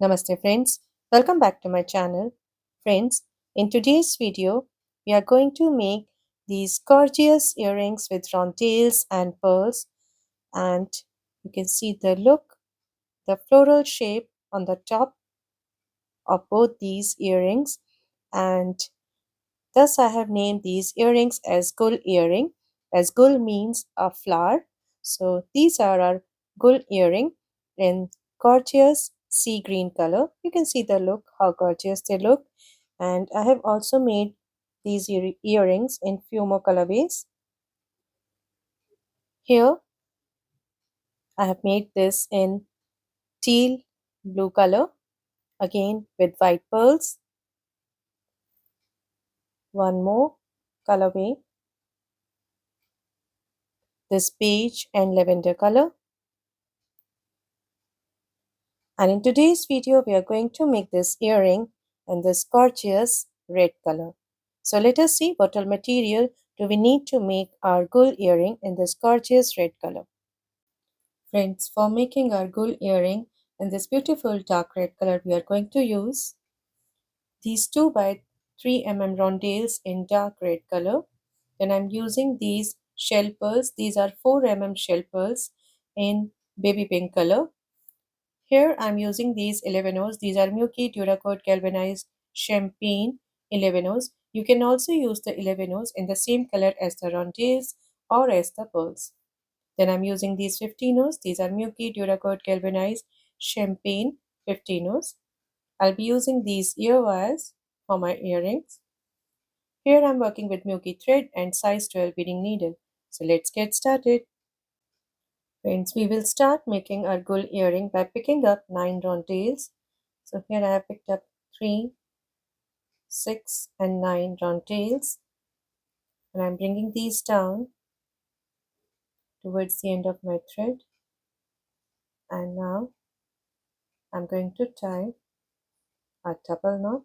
Namaste friends, welcome back to my channel. Friends, in today's video, we are going to make these gorgeous earrings with rondelles and pearls, and you can see the look, the floral shape on the top of both these earrings, and thus I have named these earrings as Gul earring, as Gul means a flower. So these are our Gul earring in gorgeous sea green color. You can see the look, how gorgeous they look. And I have also made these earrings in few more colorways. Here I have made this in teal blue color, again with white pearls. One more colorway, this beige and lavender color. And in today's video, we are going to make this earring in this gorgeous red color. So let us see what all material do we need to make our Gul earring in this gorgeous red color. Friends, for making our Gul earring in this beautiful dark red color, we are going to use these 2 by 3 mm rondelles in dark red color. Then I'm using these shell pearls. These are 4 mm shell pearls in baby pink color. Here I'm using these 11 O's. These are Miyuki duracoat galvanized champagne 11 O's. You can also use the 11 O's in the same color as the rondelles or as the pearls. Then I'm using these 15 O's. These are Miyuki duracoat galvanized champagne 15 O's. I'll be using these ear wires for my earrings. Here I'm working with Miyuki thread and size 12 beading needle. So let's get started. Friends, we will start making our Gul earring by picking up 9 rondelles. So here I have picked up 3, 6 and 9 rondelles, and I'm bringing these down towards the end of my thread. And now I'm going to tie a double knot.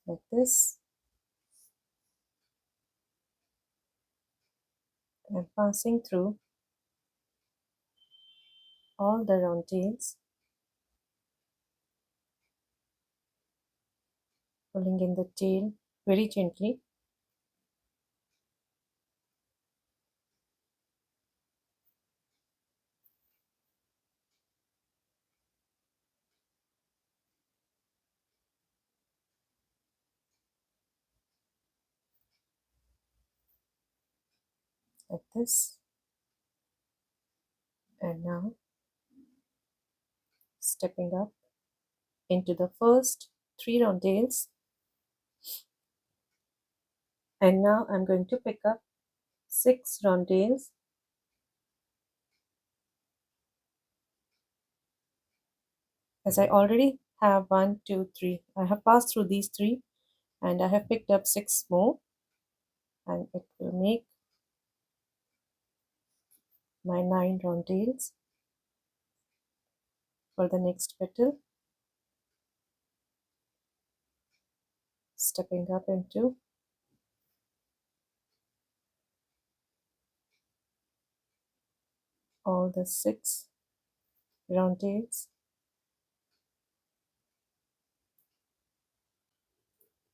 Like this. I'm passing through all the rondelles, pulling in the tail very gently. Like this. And now stepping up into the first 3 rondelles, and now I'm going to pick up 6 rondelles, as I already have 1, 2, 3. I have passed through these 3 and I have picked up 6 more, and it will make my 9 rondelles for the next petal. Stepping up into all the 6 rondelles,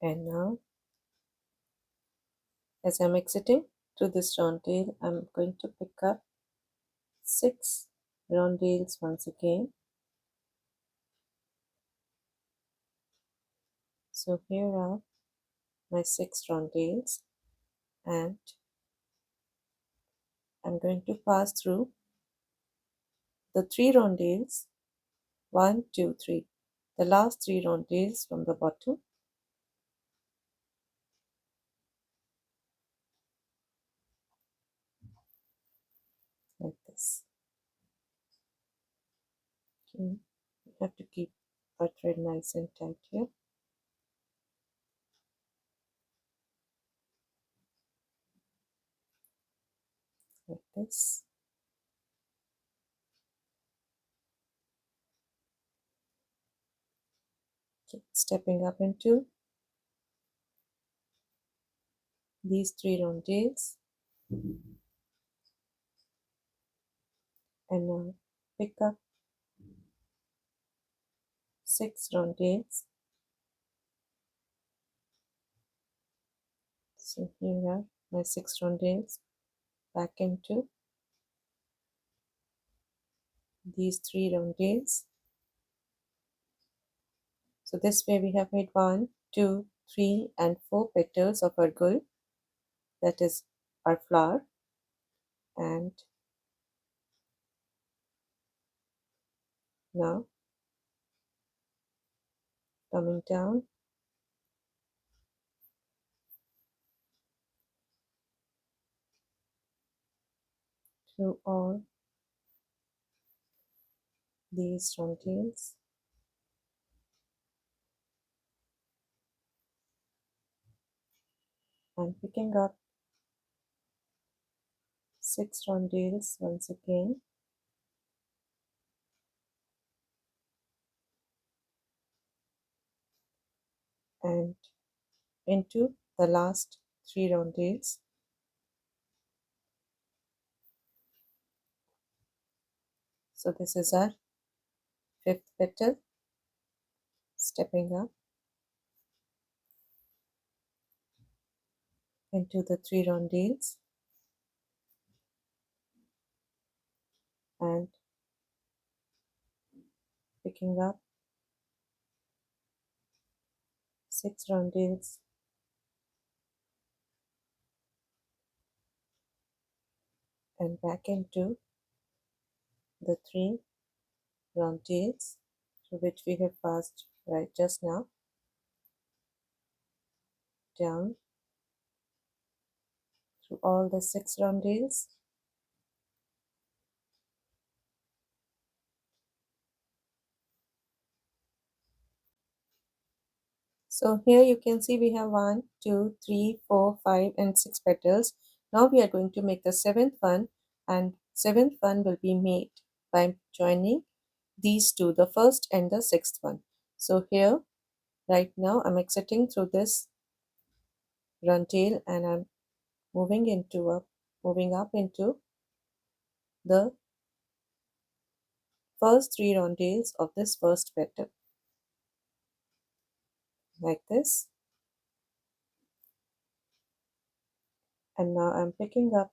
and now as I'm exiting through this rondelle, I'm going to pick up 6 rondelles once again. So here are my 6 rondelles, and I'm going to pass through the 3 rondelles, 1, 2, 3, the last 3 rondelles from the bottom, like this. Okay. You have to keep our thread nice and tight here. Like this. Okay. Stepping up into these 3 rondelles, And now pick up 6 rondelles. So here are my 6 rondelles back into these 3 rondelles. So this way we have made 1, 2, 3 and 4 petals of our gul, that is our flower. And now coming down through all these rondelles and picking up 6 rondelles once again and into the last 3 rondelles. So this is our 5th petal, stepping up into the 3 rondelles and picking up 6 rondelles and back into the 3 rondelles through which we have passed right just now, down through all the 6 rondelles So here you can see we have 1, 2, 3, 4, 5 and 6 petals. Now we are going to make the 7th one, and 7th one will be made by joining these two, the first and the 6th one. So here right now I'm exiting through this rondelle and I'm moving up into the first 3 rondelles of this first petal, like this. And now I'm picking up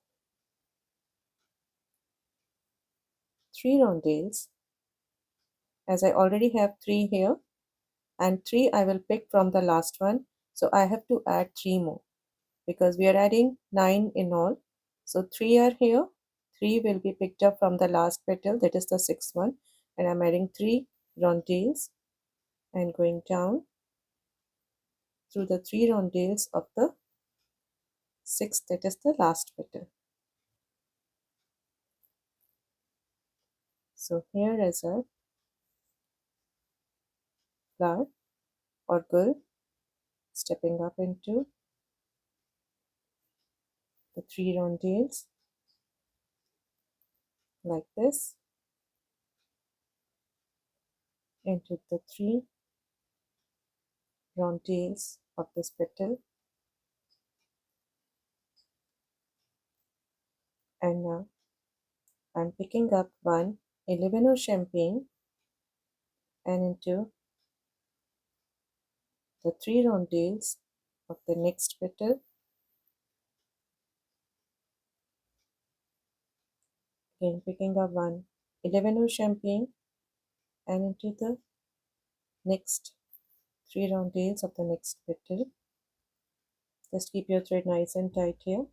3 rondelles, as I already have 3 here, and 3 I will pick from the last one. So I have to add 3 more because we are adding 9 in all. So 3 are here, 3 will be picked up from the last petal, that is the 6th one, and I'm adding 3 rondelles and going down through the 3 rondelles of the 6th, that is the last petal. So here is a flower or gul, stepping up into the 3 rondelles like this, into the 3 rondelles of this petal, and now I'm picking up 1 11 or champagne and into the 3 rondelles of the next petal, again picking up 1 11 or champagne and into the next 3 rondelles of the next petal. Just keep your thread nice and tight here.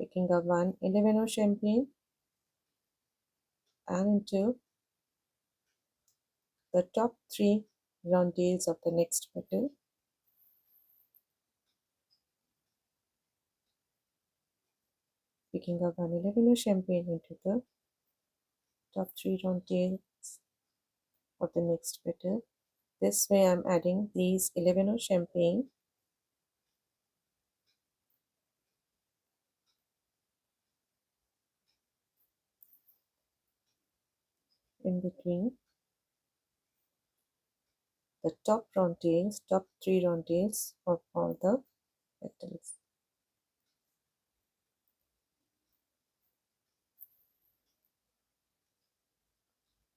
Picking up 1 11 or champagne and into the top 3 rondelles of the next petal. Picking up 1 11 or champagne into the top 3 rondelles of the next petal. This way I'm adding these 11 or champagne in between the top 3 rondelles of all the petals.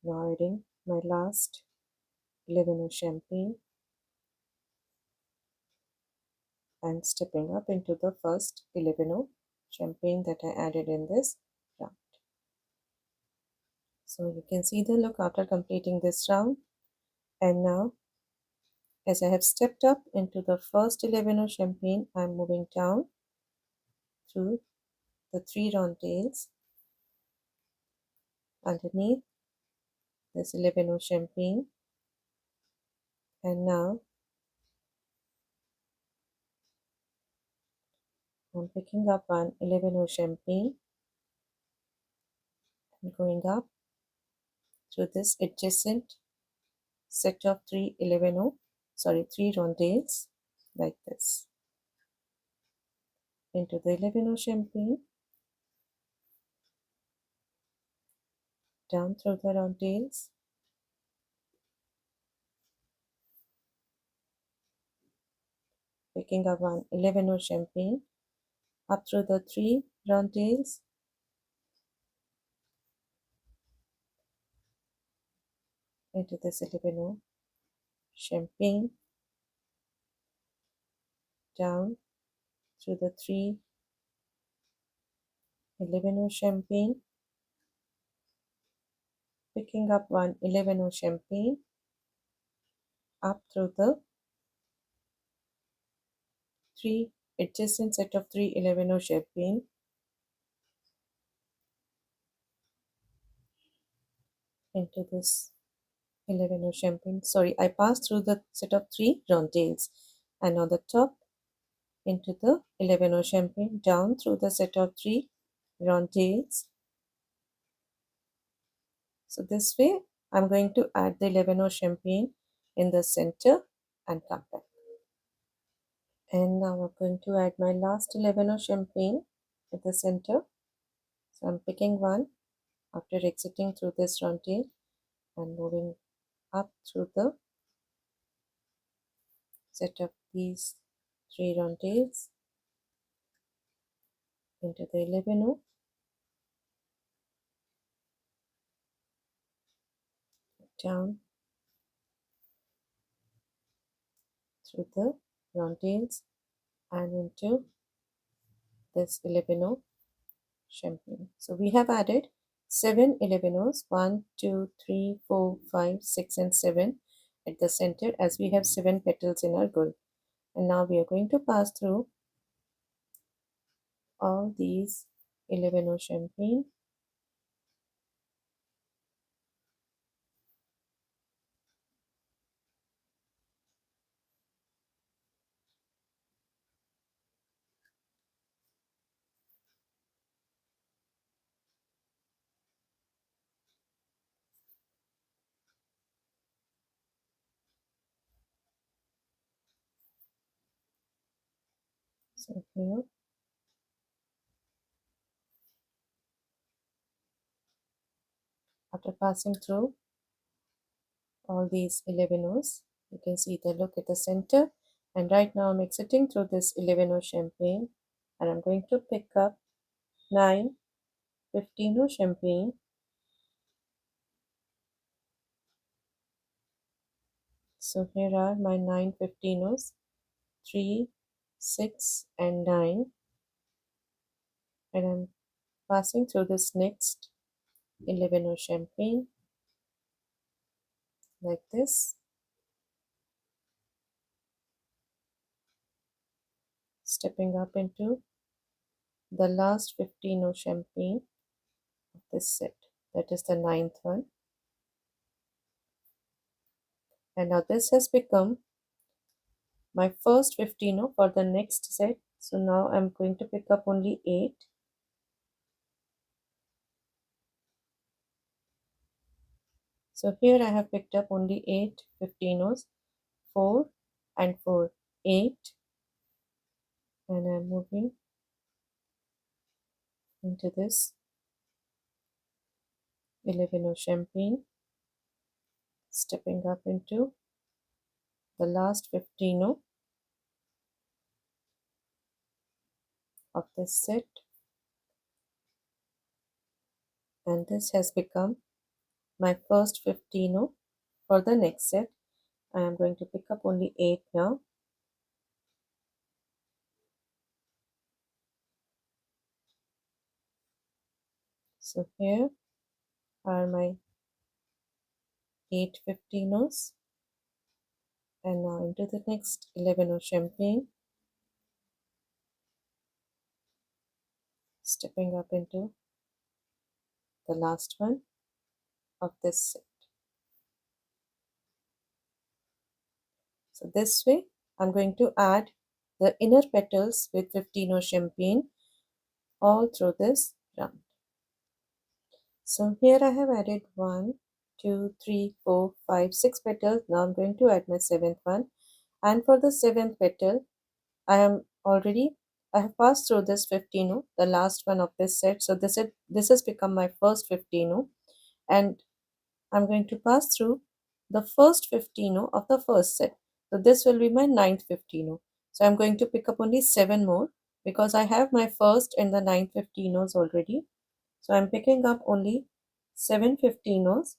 Now adding my last 11 champagne and stepping up into the first 11 champagne that I added in this round. So you can see the look after completing this round. And now, as I have stepped up into the first 11 champagne, I am moving down through the 3 rondelles underneath this 11 champagne. And now I'm picking up one 11 champagne and going up through this adjacent set of 3 3 rondelles like this into the 11 champagne, down through the rondelles, picking up one 11 champagne, up through the 3 rondelles, into this 11 champagne, down through the 3 11 champagne, picking up one 11 champagne, up through the 3 adjacent set of 3 11 champagne, into this 11 champagne. Sorry, I passed through the set of 3 rondelles and on the top into the 11 champagne, down through the set of 3 rondelles. So this way I'm going to add the 11 champagne in the center and come back. And now I'm going to add my last 11 champagne at the center. So I'm picking one after exiting through this rondelle and moving up through the set of these 3 rondelles into the 11, down through the rondelles and into this 11 champagne. So we have added 7 11s, 1, 2, 3, 4, 5, 6 and 7 at the center, as we have 7 petals in our gul. And now we are going to pass through all these 11 champagne so here. After passing through all these 11s, you can see the look at the center. And right now I'm exiting through this 11 champagne and I'm going to pick up 9 15 champagne. So here are my 9 15s, 3, 6 and 9, and I'm passing through this next 11 champagne like this, stepping up into the last 15 champagne of this set, that is the 9th one. And now this has become my first 15 for the next set. So now I'm going to pick up only 8. So here I have picked up only 8 15s, 4 and 4, 8, and I'm moving into this 11 champagne, stepping up into the last 15 of this set, and this has become my first 15 for the next set. I am going to pick up only 8 now. So here are my 8 15s, and now into the next 11 champagne, stepping up into the last one of this set. So this way I'm going to add the inner petals with 15 champagne all through this round. So here I have added 1, 2, 3, 4, 5, 6 petals. Now I'm going to add my 7th one, and for the 7th petal I have passed through this 15, the last one of this set. So this has become my first 15, and I'm going to pass through the first 15 of the first set. So this will be my 9th 15. So I'm going to pick up only 7 more because I have my first and the 9th 15s already. So I'm picking up only 7 15s.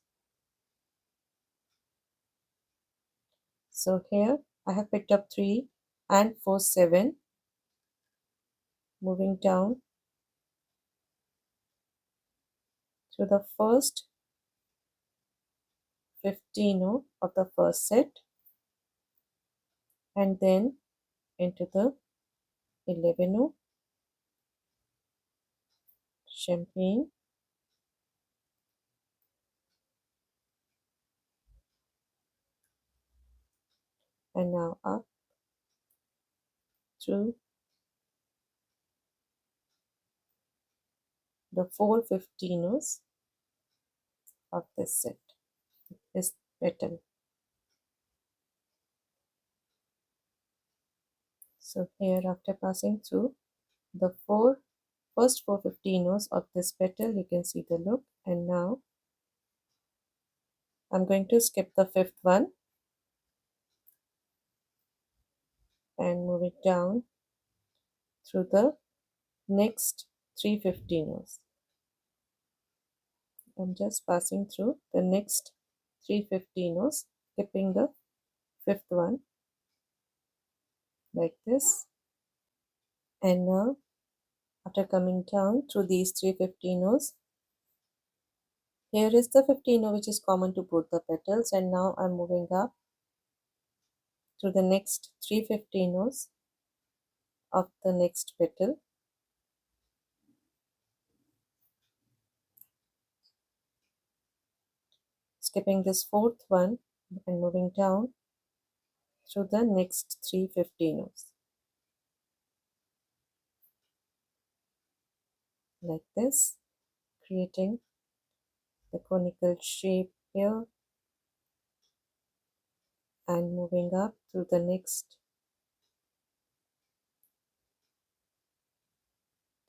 So here I have picked up 3 and 4 7, moving down to the first 15 of the first set, and then into the 11 champagne, and now up through the 4 15s of this set, this petal. So here, after passing through the first 4 15s of this petal, you can see the look. And now I'm going to skip the 5th one and move it down through the next 3 15s. I'm just passing through the next 3 15s, skipping the 5th one like this. And now, after coming down through these 3 15s, here is the 15 which is common to both the petals, and now I'm moving up to the next 3 15s of the next petal, skipping this 4th one and moving down through the next 3 15s like this, creating the conical shape here, and moving up through the next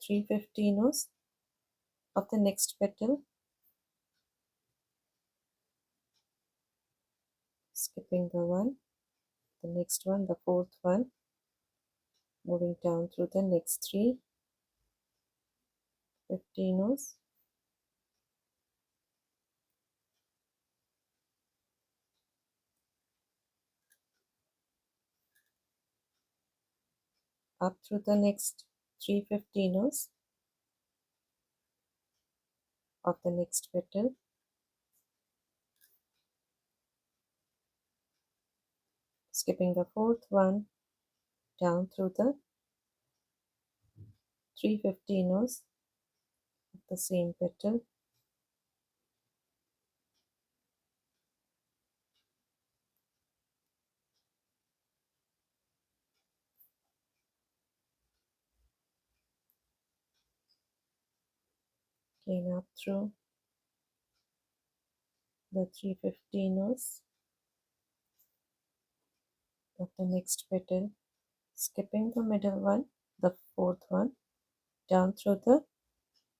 3 15s of the next petal, skipping the next one, the 4th one, moving down through the next 3 15s, up through the next 3 15s of the next petal, skipping the 4th one, down through the 3 15s of the same petal, again up through the 3 15s of the next petal, skipping the middle one, the 4th one, down through the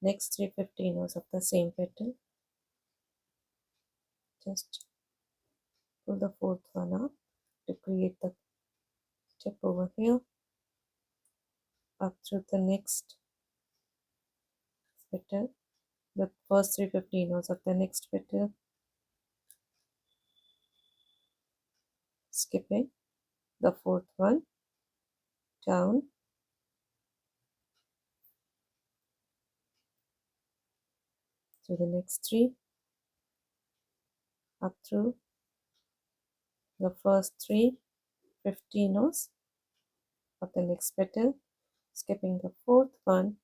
next 3 15s of the same petal, just pull the 4th one up to create the tip over here, up through the next petal, the first 3 15s of the next petal, skipping the fourth one down to the next three, up through the first three 50 rows of the next petal, skipping the fourth one,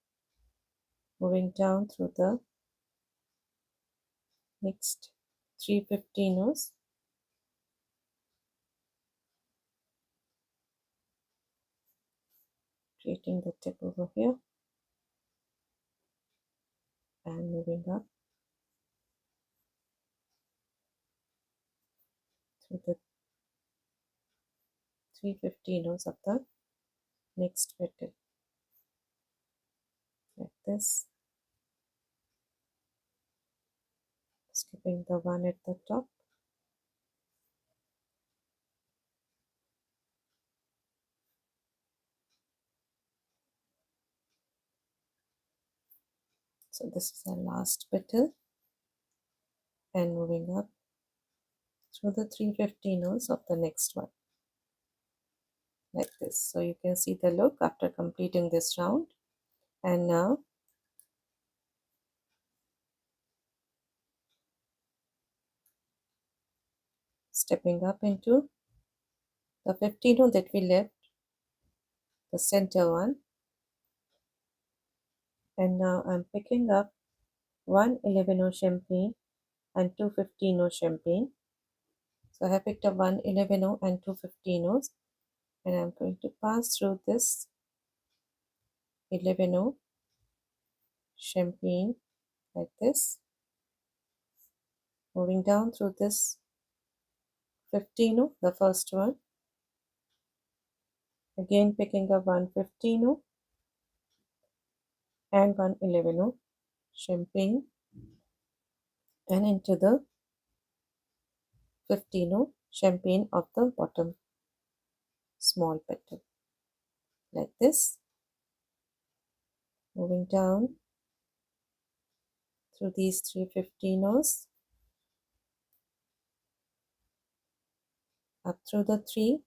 moving down through the next 350 rows, creating the tip over here and moving up through the 350 rows of the next petal, like this, skipping the one at the top, so this is our last petal, and moving up through the 350 rows of the next one, like this. So you can see the look after completing this round. And now stepping up into the 15 row that we left, the center one, and now I'm picking up one 11 champagne and two 15 champagne. So I have picked up one 11 and two 15 and I'm going to pass through this 11 champagne like this, moving down through this 15, the first one, again picking up one 15 and one 11 champagne, and into the 15 champagne of the bottom small petal, like this, moving down through these 3 15s, up through the 3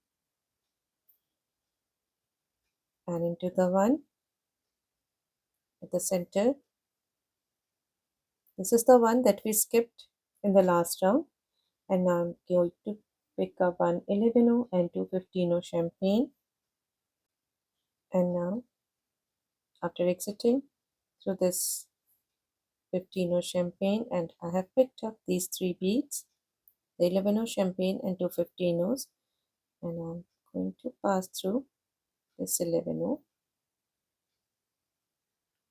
and into the 1 at the center. This is the one that we skipped in the last round, and now I'm going to pick up one 11 and two 15 champagne, and now after exiting through this 15 champagne, and I have picked up these 3 beads, the 11 champagne and two 15s, and I'm going to pass through this 11,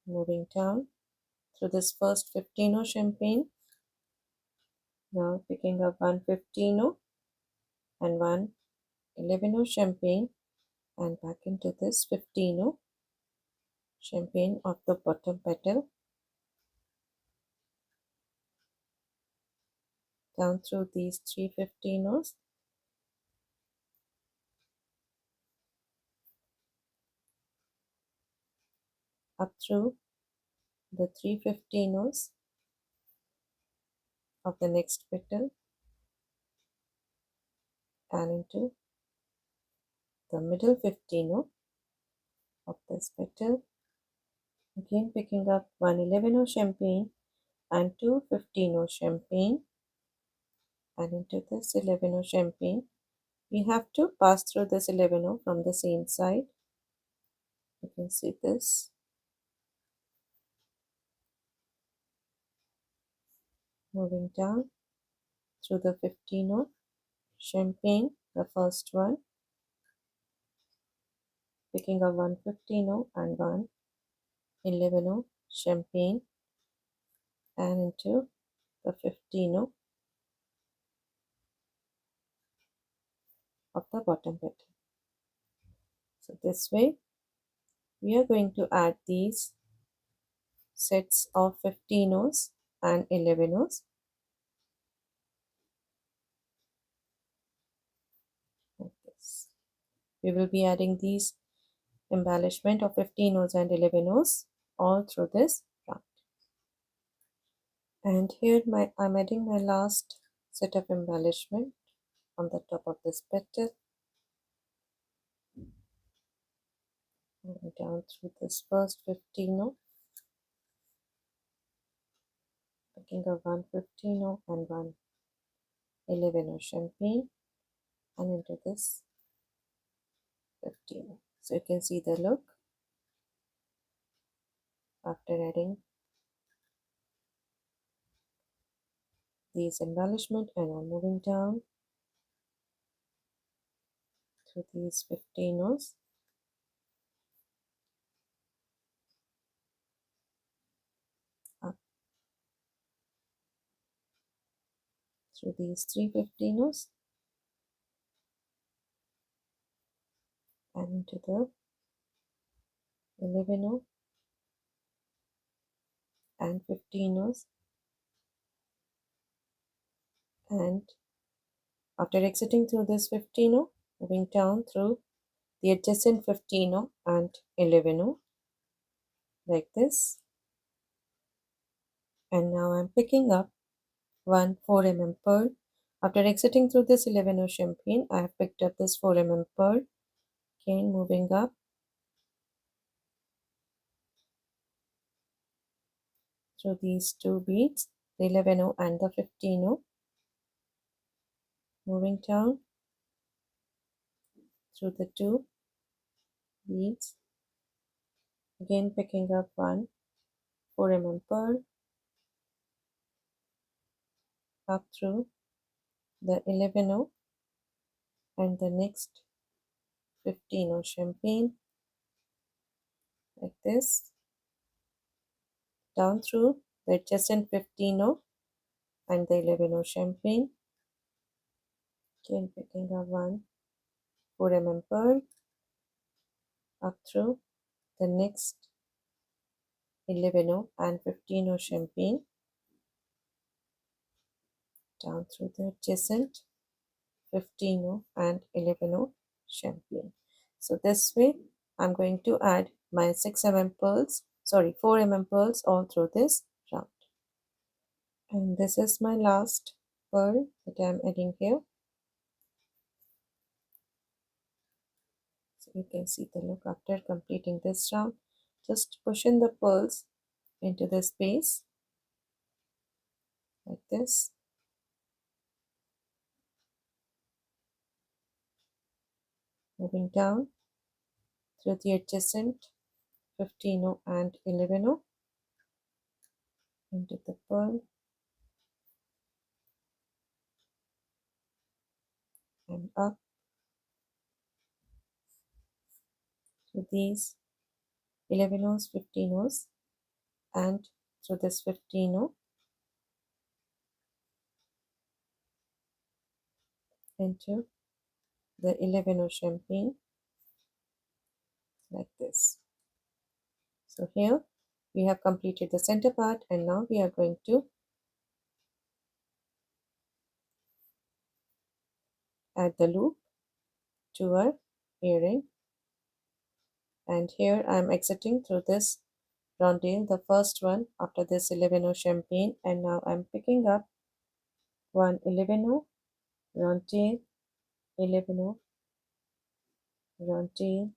moving down through this first 15 champagne, now picking up one 15 and one 11 champagne, and back into this 15 champagne of the bottom petal, down through these 3 15s, up through the 3 15s of the next petal, and into the middle 15 of this petal, again picking up one 11 champagne and two 15 champagne, and into this 11 champagne. We have to pass through this 11 from the same side. You can see this. Moving down through the 15 champagne, the first one, picking up one 15 and one 11 champagne, and into the 15 of the bottom petal. So this way we are going to add these sets of 15s and 11s, like this. We will be adding these embellishment of 15s and 11s all through this round. And here I'm adding my last set of embellishment on the top of this petal, moving down through this first 15 picking up one 15 and one 11 champagne and into this 15. So you can see the look after adding these embellishment, and I'm moving down through these 15 up through these 3 15 and into the 11 and 15 and after exiting through this 15 moving down through the adjacent 15 and 11 like this, and now I'm picking up one 4 pearl. After exiting through this 11 champagne, I have picked up this 4 pearl. Again moving up through these two beads, the 11 and the 15, moving down through the two beads, again picking up one 4 pearl, up through the 11 and the next 15 champagne like this, down through the adjacent 15 and the 11 champagne, again picking up one 4 pearl, up through the next 11 and 15 champagne, down through the adjacent 15 and 11 champagne. So this way I'm going to add my 4 pearls all through this round. And this is my last pearl that I'm adding here. So you can see the look after completing this round. Just push in the pearls into the space like this. Moving down through the adjacent 15 and 11 into the pearl and up to these 11 15 and through this 15 into the 11 champagne like this. So here we have completed the center part, and now we are going to add the loop to our earring, and here I am exiting through this rondelle, the first one after this 11 champagne, and now I am picking up one 11 rondelle, 11 rondelle,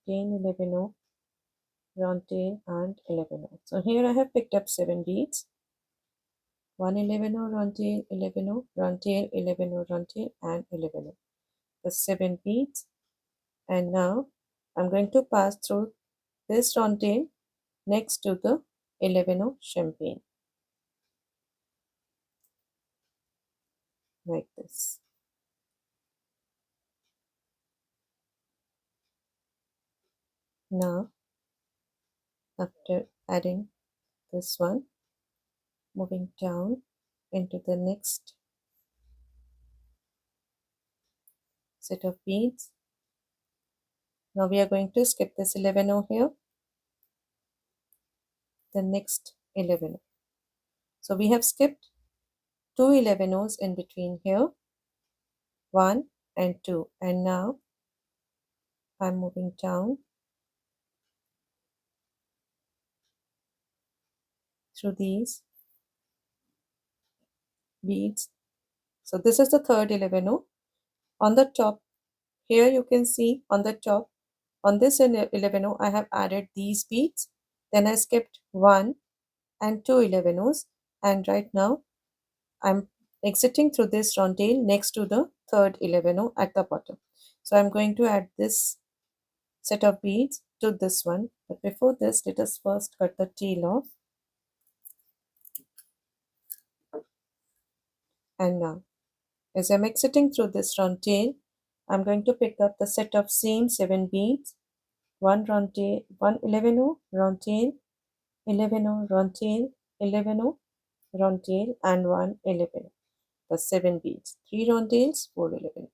10 11 rondelle and 11. So here I have picked up 7 beads, 1 11 rondelle, 11 rondelle, 11 rondelle and 11. The 7 beads, and now I'm going to pass through this rondelle next to the 11 champagne like this. Now after adding this one, moving down into the next set of beads. Now we are going to skip this 11 here, the next 11. So we have skipped two 11 in between here, 1 and 2, and now I'm moving down through these beads. So this is the third 11 On the top, here you can see on the top, on this 11 I have added these beads. Then I skipped 1 and 2 11 and right now I'm exiting through this rondelle next to the third 11 at the bottom. So I'm going to add this set of beads to this one. But before this, let us first cut the tail off. And now, as I'm exiting through this round tail, I'm going to pick up the set of same 7 beads, one round tail, one 11 round tail, 11 round tail, 11 round tail, and one 11. The 7 beads, 3 round tails, 4 11.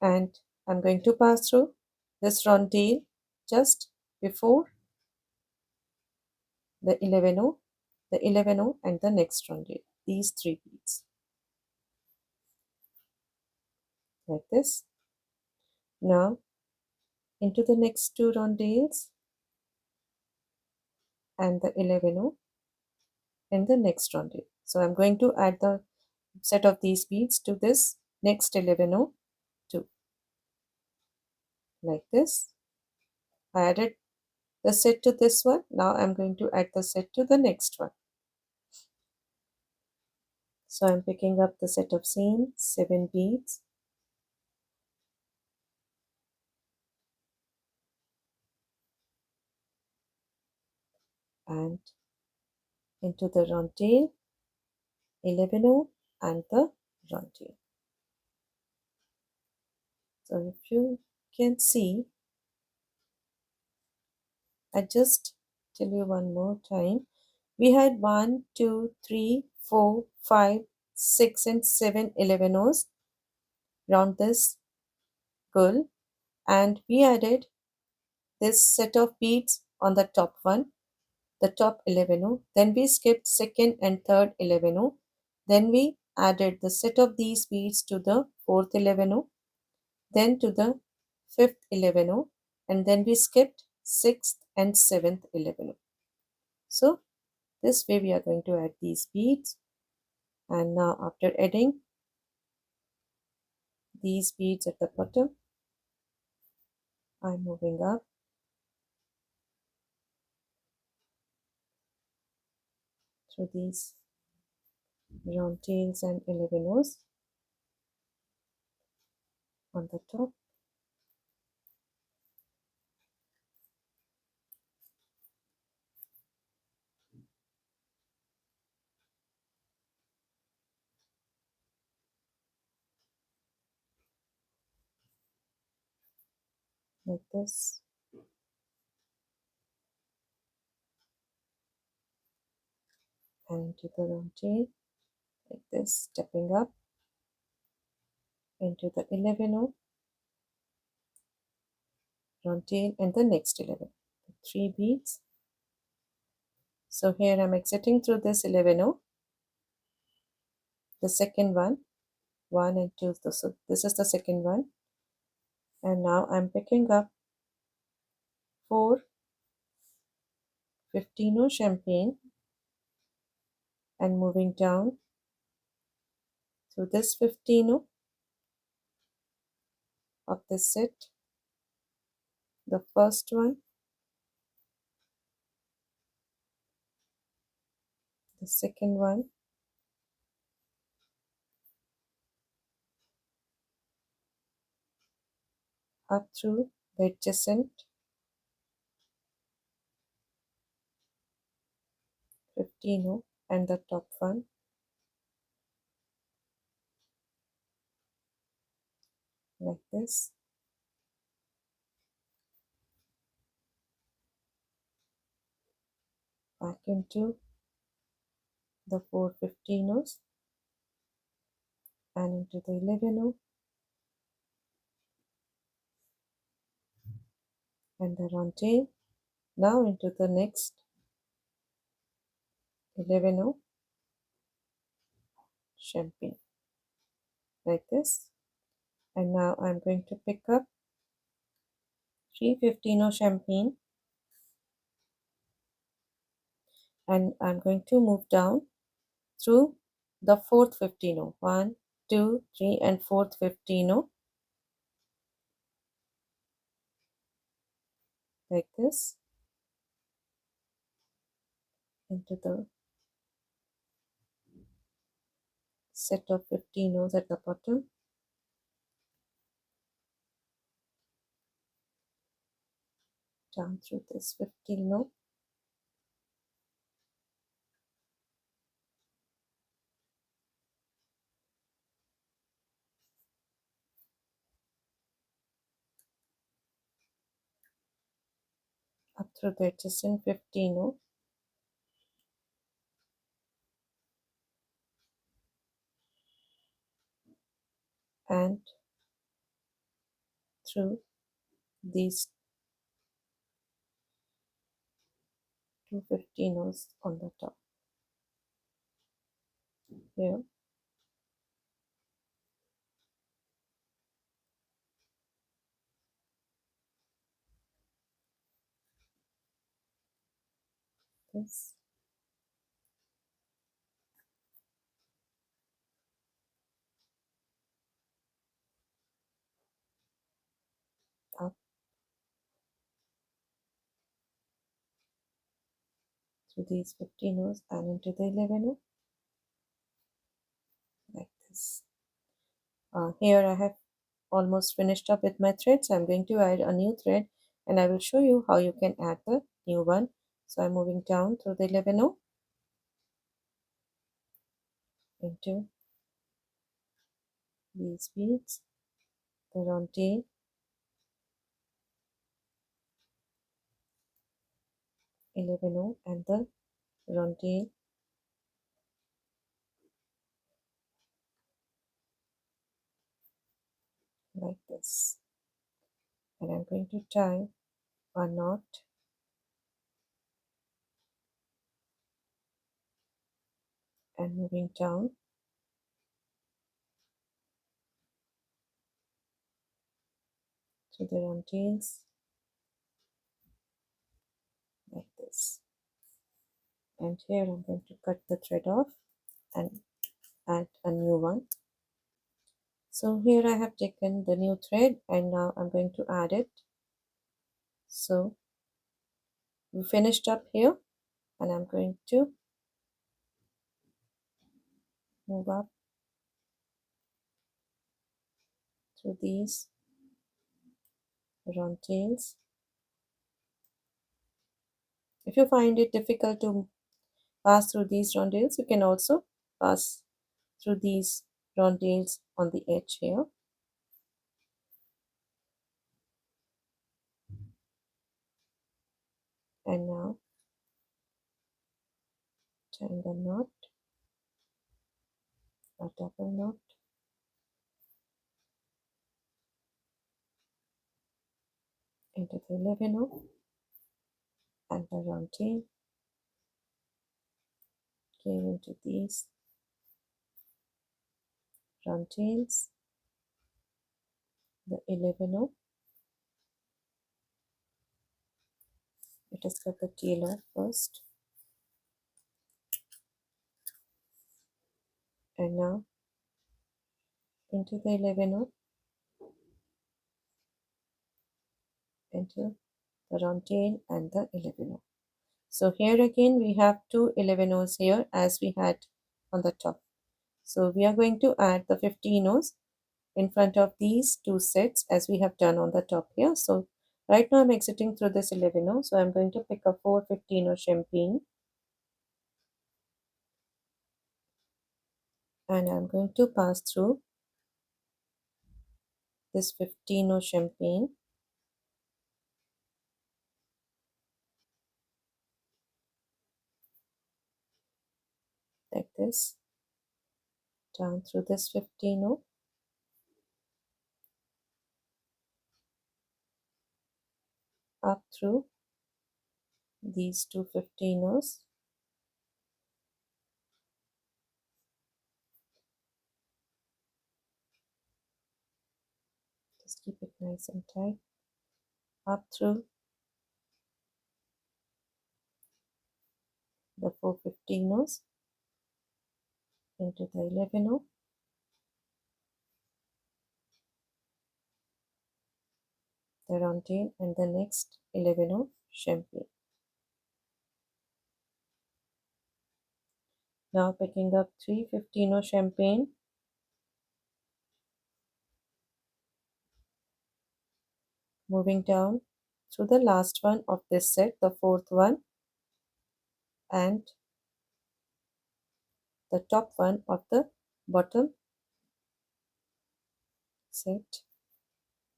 And I'm going to pass through this round tail just before the 11 the 11 and the next round tail. These 3 beads, like this. Now into the next 2 rondelles and the 11 and the next rondelle. So I'm going to add the set of these beads to this next 11 too, like this. I added the set to this one. Now I'm going to add the set to the next one. So I'm picking up the set of same 7 beads and into the rondelle, 11 and the rondelle. So if you can see, I just tell you one more time. We had 1, 2, 3, 4, 5, 6 and 7 11 round this gul, and we added this set of beads on the top one, the top 11. Then we skipped second and third 11. Then we added the set of these beads to the fourth 11, then to the fifth 11, and then we skipped sixth and seventh 11. So this way we are going to add these beads. And now after adding these beads at the bottom, I'm moving up through these round tails and 11 on the top, like this, and into the round tail, like this, stepping up into the 11 round tail and the next 11, 3 beads. So here I'm exiting through this 11, the second one, 1 and 2. So this is the second one, and now I'm picking up 4 15 champagne and moving down through this 15 of this set, the first one, the second one, up through the adjacent 15 and the top one, like this, back into the 4 15s and into the 11 and the round tail. Now into the next 11 champagne, like this. And now I'm going to pick up 3 15 champagne and I'm going to move down through the fourth 15. 1, 2, 3 and 4th 15 like this into the set of 15 at the bottom, down through this 15 up through the adjacent 15 and through these two 15 on the top here. This up through these 15 and into the 11 like this. Here I have almost finished up with my threads. I'm going to add a new thread and I will show you how you can add the new one. So I'm moving down through the 11 into these beads, the round tail, 11 and the round tail like this. And I'm going to tie a knot and moving down to the round tails like this. And here I'm going to cut the thread off and add a new one. So here I have taken the new thread and now I'm going to add it. So we finished up here and I'm going to move up through these round tails. If you find it difficult to pass through these rondelles, you can also pass through these rondelles on the edge here. And now tying a knot, a double knot, into the 11 and the round tail, again into these round tails, the 11 let us cut the tail off first. And now into the 11 into the round tail and the 11. So here again we have two 11 here as we had on the top. So we are going to add the 15 in front of these two sets as we have done on the top here. So right now I'm exiting through this 11 so I'm going to pick up 4 15 champagne and I'm going to pass through this 15 champagne like this, down through this 15 up through these two 15 just keep it nice and tight, up through the 4 15 into the 11 the rondelle and the next 11 of champagne. Now picking up 3 15 of champagne, moving down through the last one of this set, the fourth one, and the top one of the bottom set,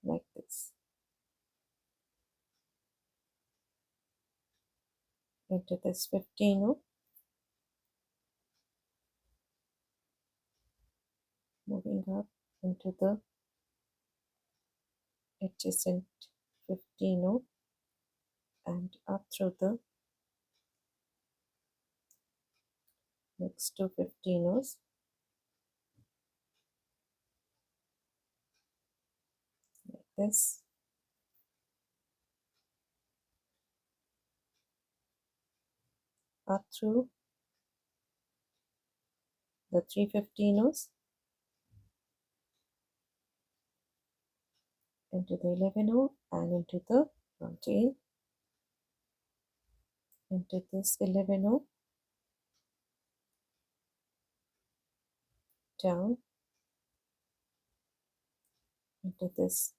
like this, into this 15 of, moving up into the adjacent 15 of, and up through the next two 15 O's, like this, up through the 3 15 O's, into the 11 O and into the rondelle, into this 11 O, down into this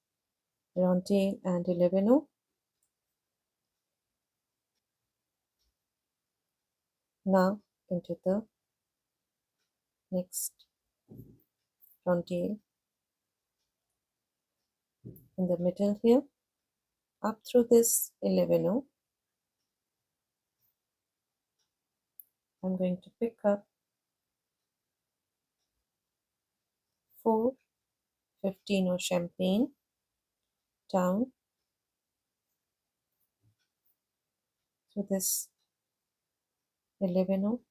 rondelle and 11 O, now into the next rondelle in the middle here, up through this 11 O. I'm going to pick up 4 15 O champagne, down through this 11 O,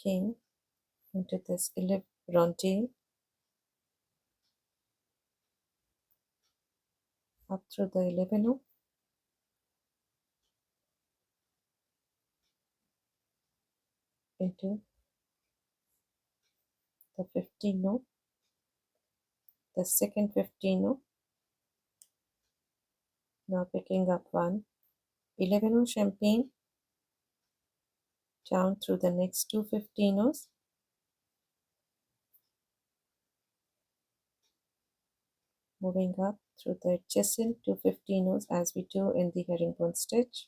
king, into this 11 rondelle, up through the 11 O, into the 15 O, the second 15 O, now picking up 1 11 O champagne, down through the next two 15 O's, moving up through the adjacent two 15 O's as we do in the herringbone stitch,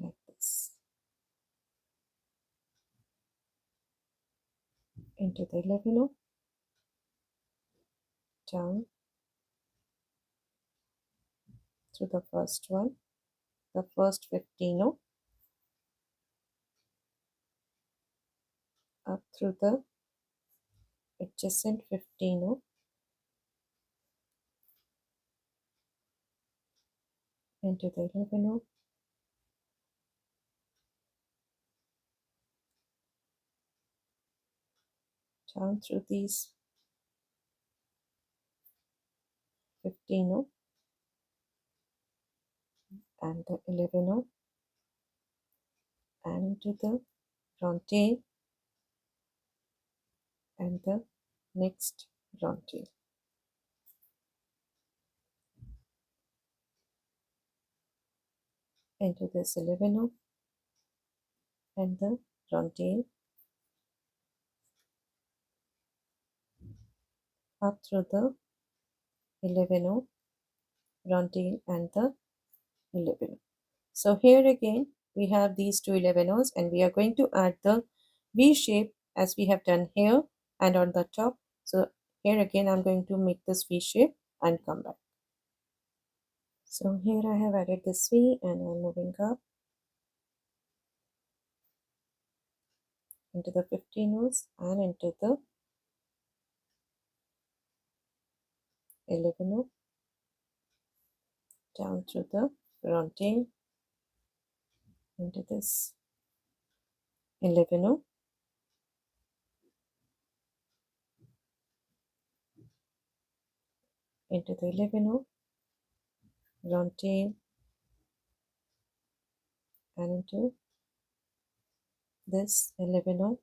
like this, into the 11 O, down through the first one, the first 15 O, up through the adjacent 15 O, into the 11 O, down through these 15 O and the 11 O, and into the rondelle and the next rondelle, into this 11 O and the rondelle, up through the 11 O, rondelle and the 11 O. So here again we have these two 11 O's and we are going to add the V shape as we have done here and on the top. So here again I'm going to make this V shape and come back. So here I have added this V and I'm moving up into the 15 O's and into the 11 O, down through the rondelle, into this 11 O, into the 11 O, rondelle and into this 11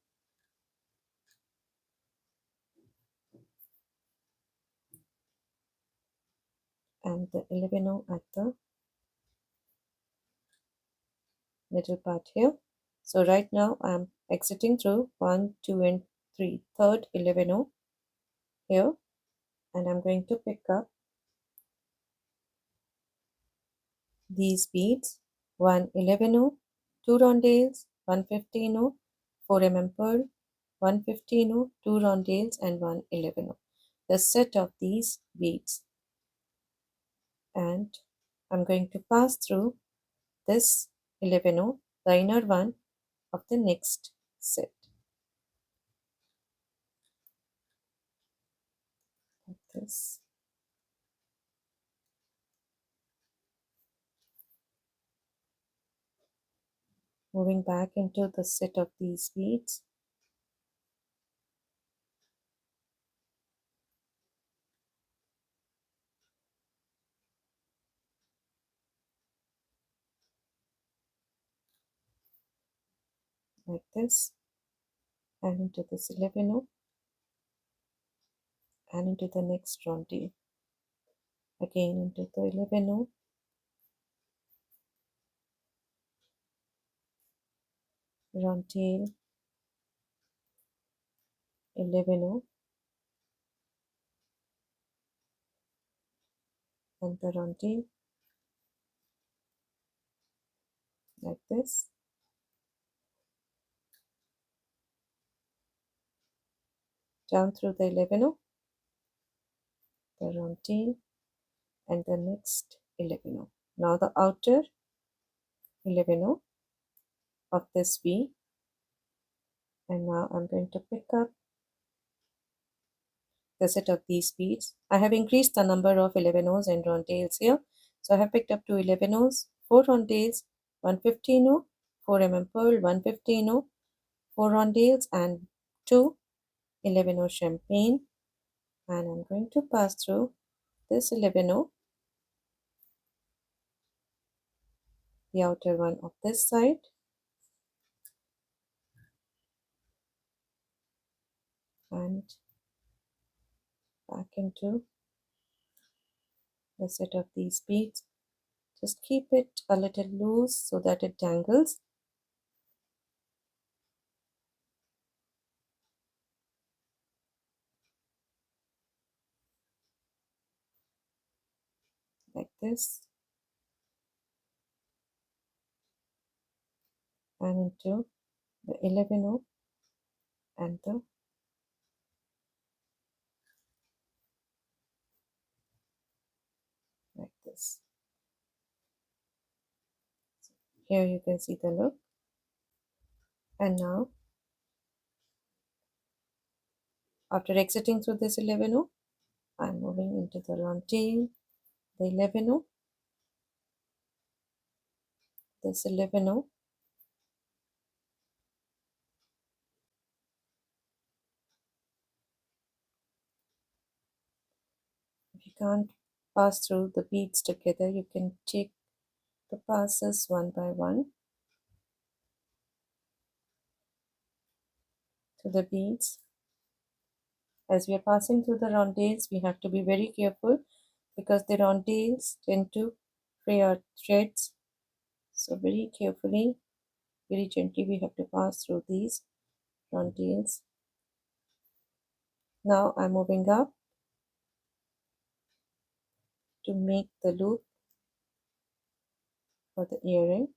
and the 11 at the middle part here. So right now I'm exiting through 1, 2 and 3, third 11 here, and I'm going to pick up these beads, 1 11 2 rondelles, 1 15 4 pearl, 1 15 2 rondelles and 1 11. The set of these beads, and I'm going to pass through this 11, the inner one of the next set, like this. Moving back into the set of these beads, like this, and into this 11 and into the next rondelle. Again into the 11, rondelle, 11 and the rondelle, like this. Down through the 11, the rondelle and the next 11. Now the outer 11 of this V, and now I'm going to pick up the set of these beads. I have increased the number of 11s and rondelles here. So I have picked up 2 11s, 4 rondelles, 1 15, 4 pearl, 1 15, 4 rondelles and 2 11 champagne, and I'm going to pass through this 11, the outer one of this side, and back into the set of these beads. Just keep it a little loose so that it dangles. Like this, and into the 11 and the like this. Here you can see the look. And now after exiting through this 11, I'm moving into the rondelle, the 11, this 11, if you can't pass through the beads together, you can take the passes one by one to the beads. As we are passing through the rondelles, we have to be very careful because the rondelles tend to fray our threads. So very carefully, very gently we have to pass through these rondelles. Now I'm moving up to make the loop for the earring.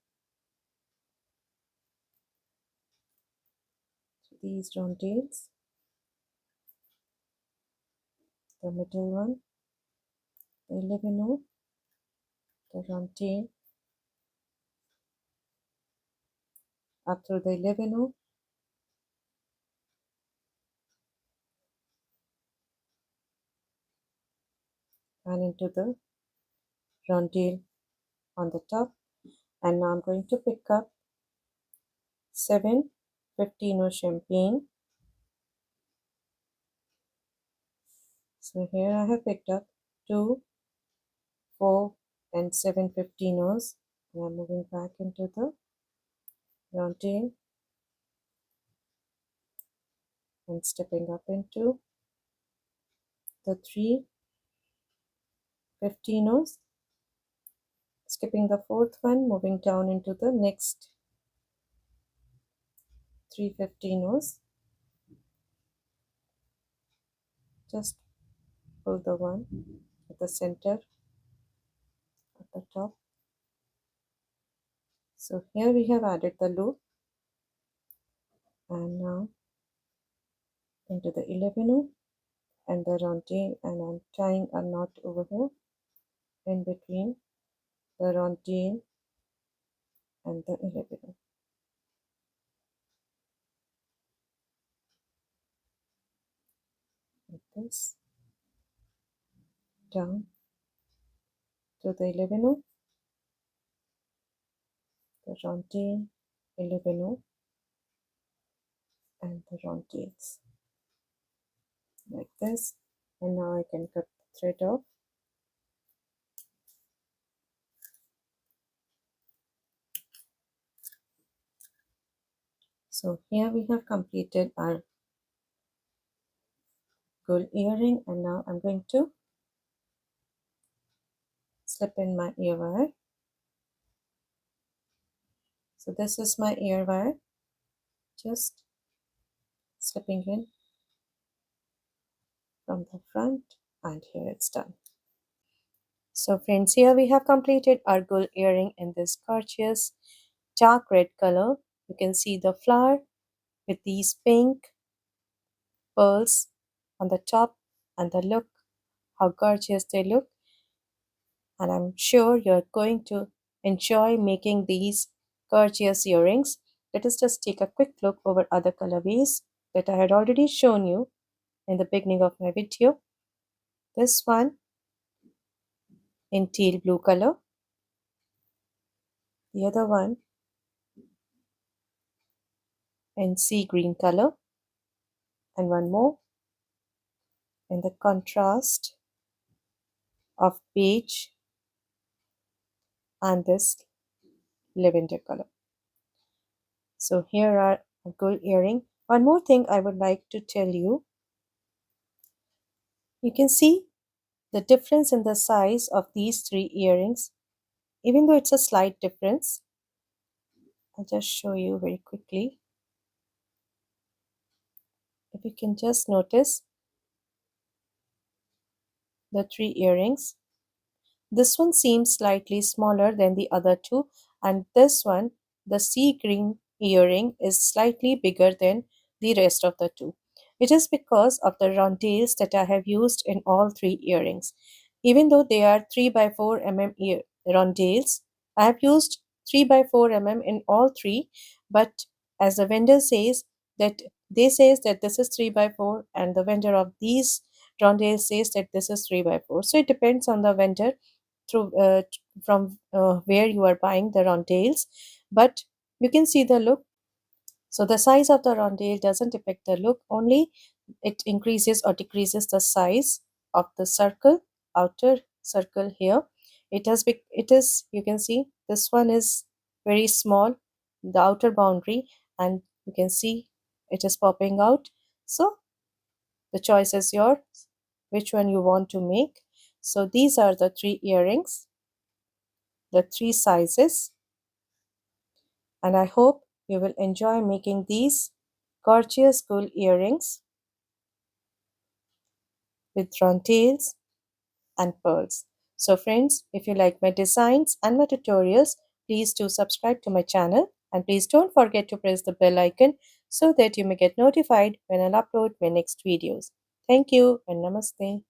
So these rondelles, the middle one, the 11, the rondelle, up through the 11, and into the rondelle on the top. And now I'm going to pick up 7 15 champagne. So here I have picked up 2, 4 and 7 15s, and I'm moving back into the rondelle and stepping up into the 3 15 skipping the fourth one, moving down into the next 3 15, just pull the one at the center at the top. So here we have added the loop, and now into the 11 and the rondelle, and I'm tying a knot over here in between the rondelle and the 11, like this, down to the 11, the rondelle, 11 and the rondelles, like this. And now I can cut the thread off. So here we have completed our gold earring, and now I'm going to slip in my ear wire. So this is my ear wire, just slipping in from the front, and here it's done. So friends, here we have completed our gold earring in this gorgeous dark red color. You can see the flower with these pink pearls on the top, and the look, how gorgeous they look. And I'm sure you're going to enjoy making these gorgeous earrings. Let us just take a quick look over other colorways that I had already shown you in the beginning of my video. This one in teal blue color, the other one in sea green color, and one more in the contrast of beige and this lavender color. So here are a gold earring. One more thing I would like to tell you. You can see the difference in the size of these three earrings, even though it's a slight difference. I'll just show you very quickly. If you can just notice the three earrings, this one seems slightly smaller than the other two, and this one, the sea green earring, is slightly bigger than the rest of the two. It is because of the rondelles that I have used in all three earrings. Even though they are 3 by 4 mm rondelles, I have used 3 by 4 mm in all three, but as the vendor says that this is 3 by 4, and the vendor of these rondelles says that this is 3 by 4. So it depends on the vendor through from where you are buying the rondelles, but you can see the look. So the size of the rondelle doesn't affect the look, only it increases or decreases the size of the circle, outer circle here. It is, you can see this one is very small, the outer boundary, and you can see it is popping out. So the choice is yours, which one you want to make. So these are the three earrings, the three sizes, and I hope you will enjoy making these gorgeous gold earrings with rondelles and pearls. So friends, if you like my designs and my tutorials, please do subscribe to my channel, and please don't forget to press the bell icon so that you may get notified when I'll upload my next videos. Thank you and namaste.